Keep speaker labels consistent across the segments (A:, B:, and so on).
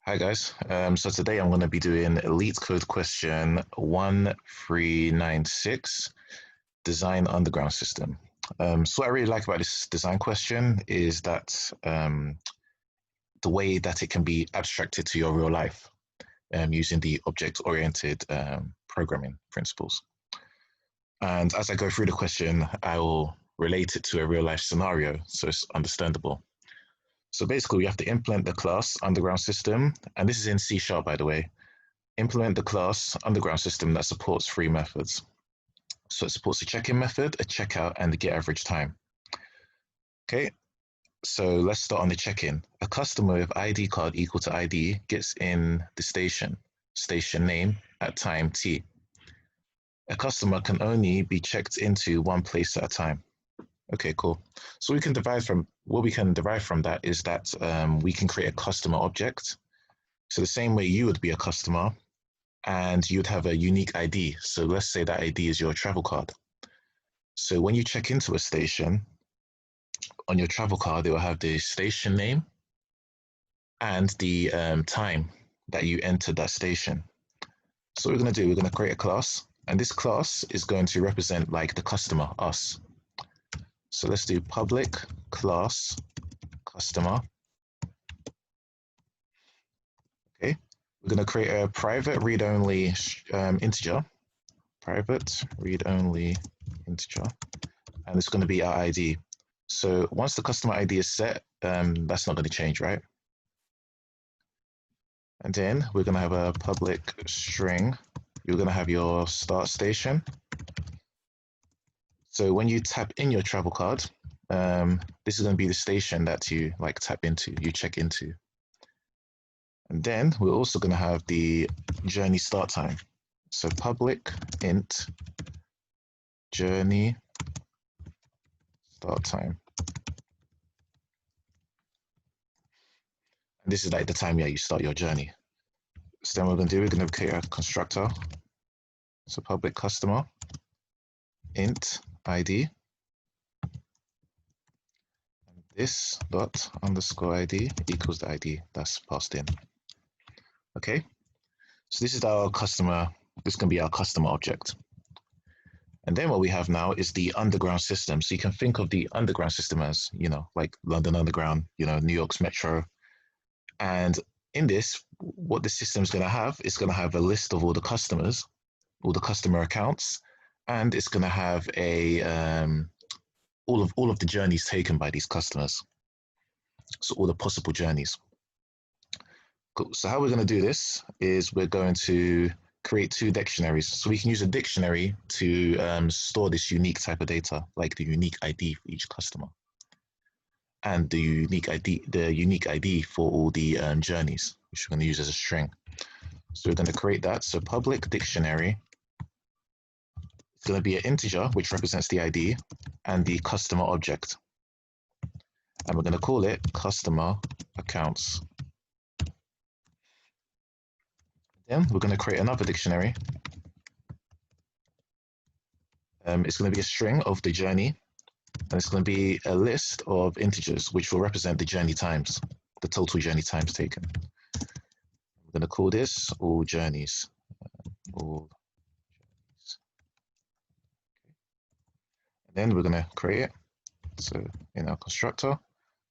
A: Hi guys. So today I'm going to be doing LeetCode question 1396, design underground system. So what I really like about this design question is that the way that it can be abstracted to your real life using the object-oriented programming principles. And as I go through the question, I will relate it to a real life scenario so it's understandable. So basically, we have to implement the class underground system, and this is in C#, by the way. Implement the class underground system that supports three methods. So it supports a check-in method, a checkout, and the get average time. Okay, so let's start on the check-in. A customer with ID card equal to ID gets in the station name at time t. A customer can only be checked into one place at a time. Okay, cool. So what we can derive from that is that we can create a customer object. So the same way you would be a customer and you'd have a unique ID. So let's say that ID is your travel card. So when you check into a station, on your travel card, it will have the station name and the time that you entered that station. So what we're going to do, we're going to create a class, and this class is going to represent like the customer, us. So let's do public class customer. Okay, we're going to create a private read-only integer, private read-only integer, and it's going to be our ID. So once the customer ID is set, that's not going to change, right? And then we're going to have a public string. You're going to have your start station. So when you tap in your travel card, this is going to be the station that you like tap into, you check into. And then we're also going to have the journey start time. So public int journey start time. And this is like the time you start your journey. So then what we're going to do, we're going to create a constructor. So public customer int ID. And this dot underscore ID equals the ID that's passed in. Okay, so this is our customer, this can be our customer object. And then what we have now is the underground system. So you can think of the underground system as, like London Underground, New York's Metro. And in this, what the system is going to have is going to have a list of all the customers, all the customer accounts, and it's going to have a all of the journeys taken by these customers. So all the possible journeys. Cool. So how we're going to do this is we're going to create two dictionaries. So we can use a dictionary to store this unique type of data, like the unique ID for each customer, and the unique ID for all the journeys, which we're going to use as a string. So we're going to create that. So public dictionary. It's going to be an integer which represents the ID and the customer object, and we're going to call it customer accounts. Then we're going to create another dictionary. It's going to be a string of the journey, and it's going to be a list of integers which will represent the journey times, the total journey times taken. We're going to call this all journeys. All journeys. Okay. And then we're going to create it. So in our constructor,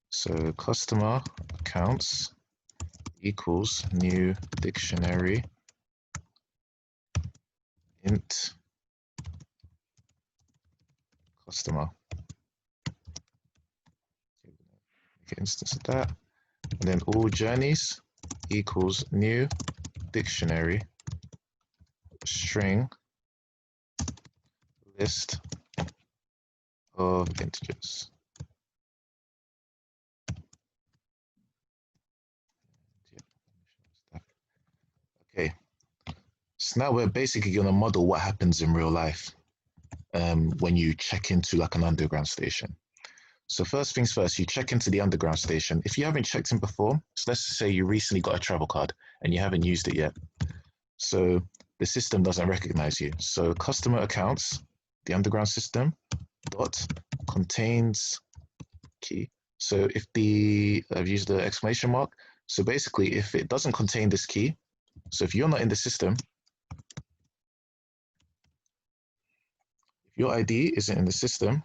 A: so customer accounts equals new dictionary int customer. Make an instance of that. And then all journeys equals new dictionary string list of integers. Okay, so now we're basically going to model what happens in real life when you check into like an underground station. So first things first, you check into the underground station. If you haven't checked in before, so let's say you recently got a travel card and you haven't used it yet. So the system doesn't recognize you. So customer accounts, the underground system, dot contains key. So if I've used the exclamation mark, So basically, if it doesn't contain this key, so if you're not in the system, if your ID isn't in the system,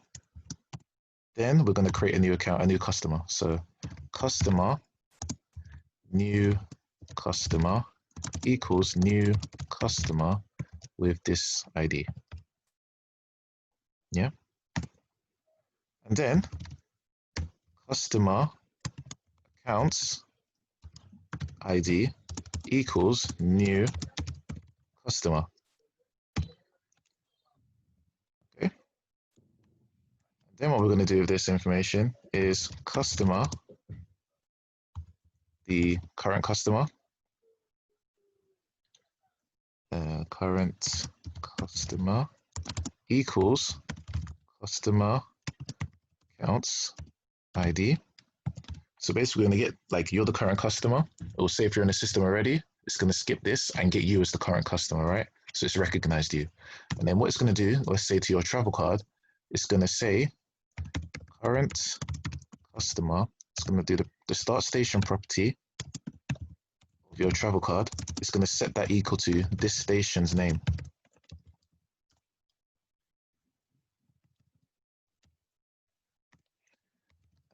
A: then we're going to create a new account, a new customer. So customer, new customer equals new customer with this ID. Yeah. And then customer accounts ID equals new customer. Okay. Then what we're going to do with this information is customer, the current customer, current customer equals customer accounts ID. So basically we're going to get, like, you're the current customer. It will say if you're in the system already, it's going to skip this and get you as the current customer, right? So it's recognized you. And then what it's going to do, let's say to your travel card, it's going to say current customer. It's going to do the start station property of your travel card. It's going to set that equal to this station's name.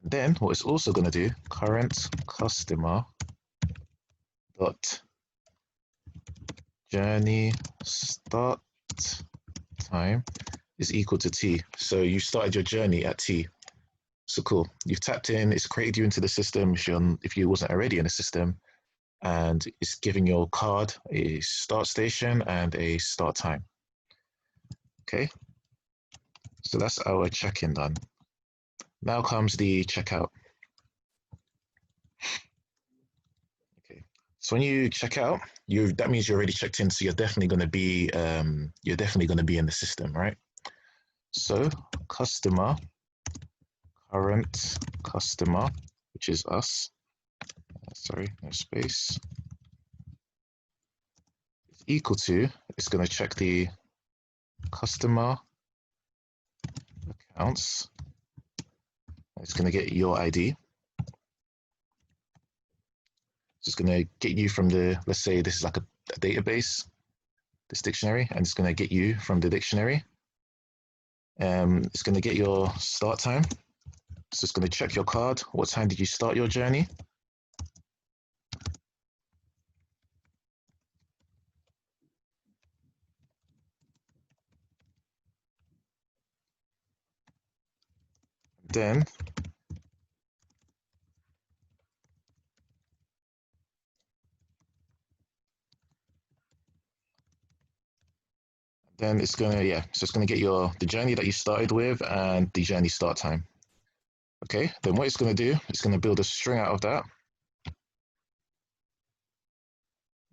A: And then what it's also going to do, current customer dot journey start time is equal to t. So you started your journey at t. So cool. You've tapped in. It's created you into the system if you wasn't already in the system, and it's giving your card a start station and a start time. Okay. So that's our check-in done. Now comes the checkout. Okay. So when you check out, that means you're already checked in. So you're definitely going to be in the system, right? So customer, current customer, which is us. Sorry, no space. Is equal to. It's going to check the customer accounts. It's going to get your ID. It's going to get you from let's say this is like a database, this dictionary, and it's going to get you from the dictionary. It's going to get your start time. So it's going to check your card. What time did you start your journey? Then it's going to, so it's going to get the journey that you started with and the journey start time. Okay, then what it's going to do, it's going to build a string out of that.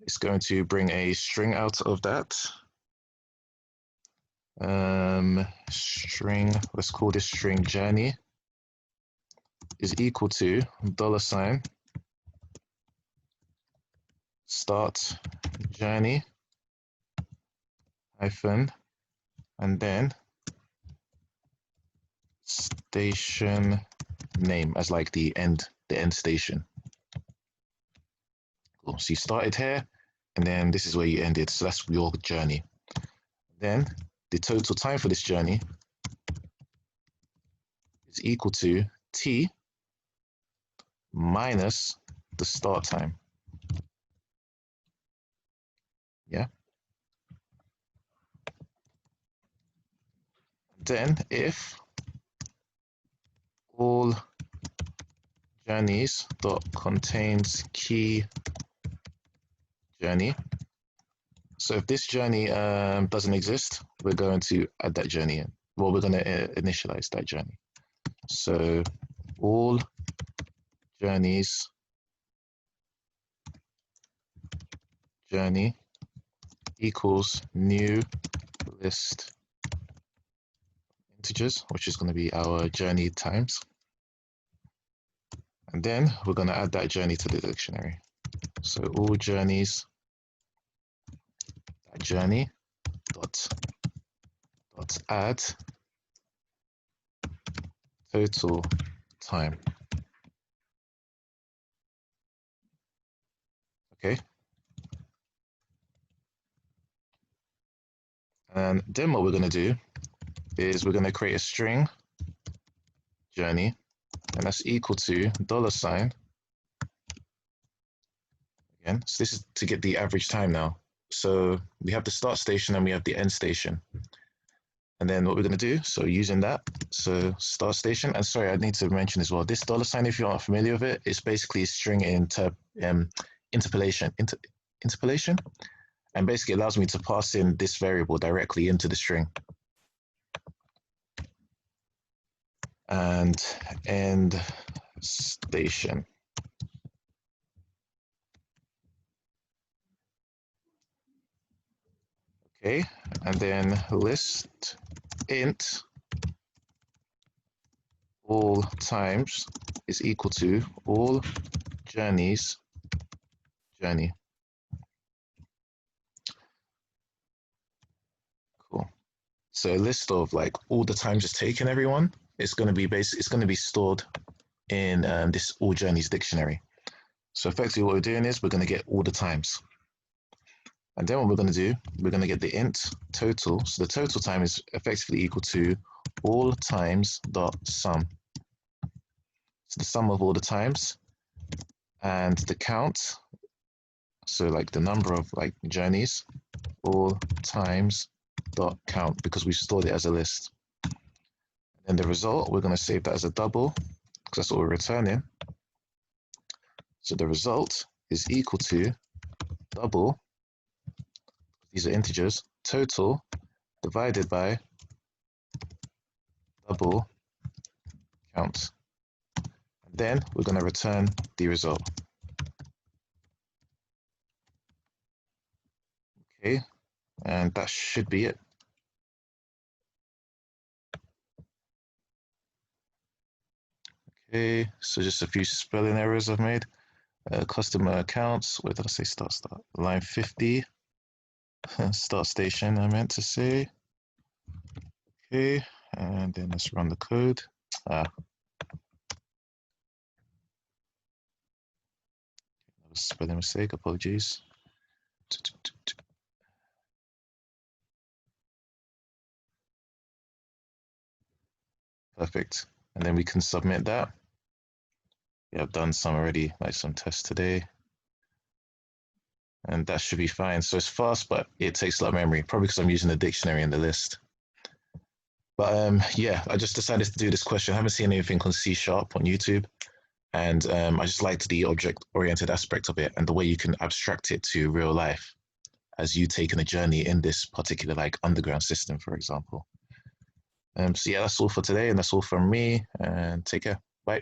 A: It's going to bring a string out of that. String, let's call this string journey, is equal to $ start journey hyphen, and then station name as like the end station. Cool. So you started here, and then this is where you ended. So that's your journey. Then the total time for this journey is equal to t minus the start time. Yeah. Then if all journeys dot contains key journey. So if this journey doesn't exist, we're going to add that journey in. Well, we're going to initialize that journey. So all journey equals new list integers, which is going to be our journey times. And then we're going to add that journey to the dictionary. So all journeys, that journey dot add total time. Okay. And then what we're going to do is we're going to create a string journey, and that's equal to $. Again, so this is to get the average time now. So we have the start station and we have the end station. And then what we're going to do, so using that, so start station, and sorry, I need to mention as well, this $, if you're not familiar with it, it's basically a string interpolation, interpolation, and basically allows me to pass in this variable directly into the string. And end station. Okay, and then list int all times is equal to all journeys journey. Cool. So a list of like all the times it's taken everyone. It's going to be it's going to be stored in this all journeys dictionary. So effectively what we're doing is we're going to get all the times. And then what we're going to do, we're going to get the int total. So the total time is effectively equal to all times dot sum. So the sum of all the times and the count. So like the number of like journeys, all times dot count, because we stored it as a list. And the result, we're going to save that as a double because that's what we're returning. So the result is equal to double, these are integers, total divided by double count. And then we're going to return the result. Okay, and that should be it. Okay, so just a few spelling errors I've made. Customer accounts, where did I say start? Line 50. Start station, I meant to say. Okay, and then let's run the code. Spelling mistake, apologies. Perfect. And then we can submit that. Yeah, I've done some already, like some tests today. And that should be fine. So it's fast, but it takes a lot of memory, probably because I'm using the dictionary in the list. But yeah, I just decided to do this question. I haven't seen anything on C# on YouTube. And I just liked the object-oriented aspect of it and the way you can abstract it to real life as you taking a journey in this particular like underground system, for example. So yeah, that's all for today, and that's all from me, and take care. Bye.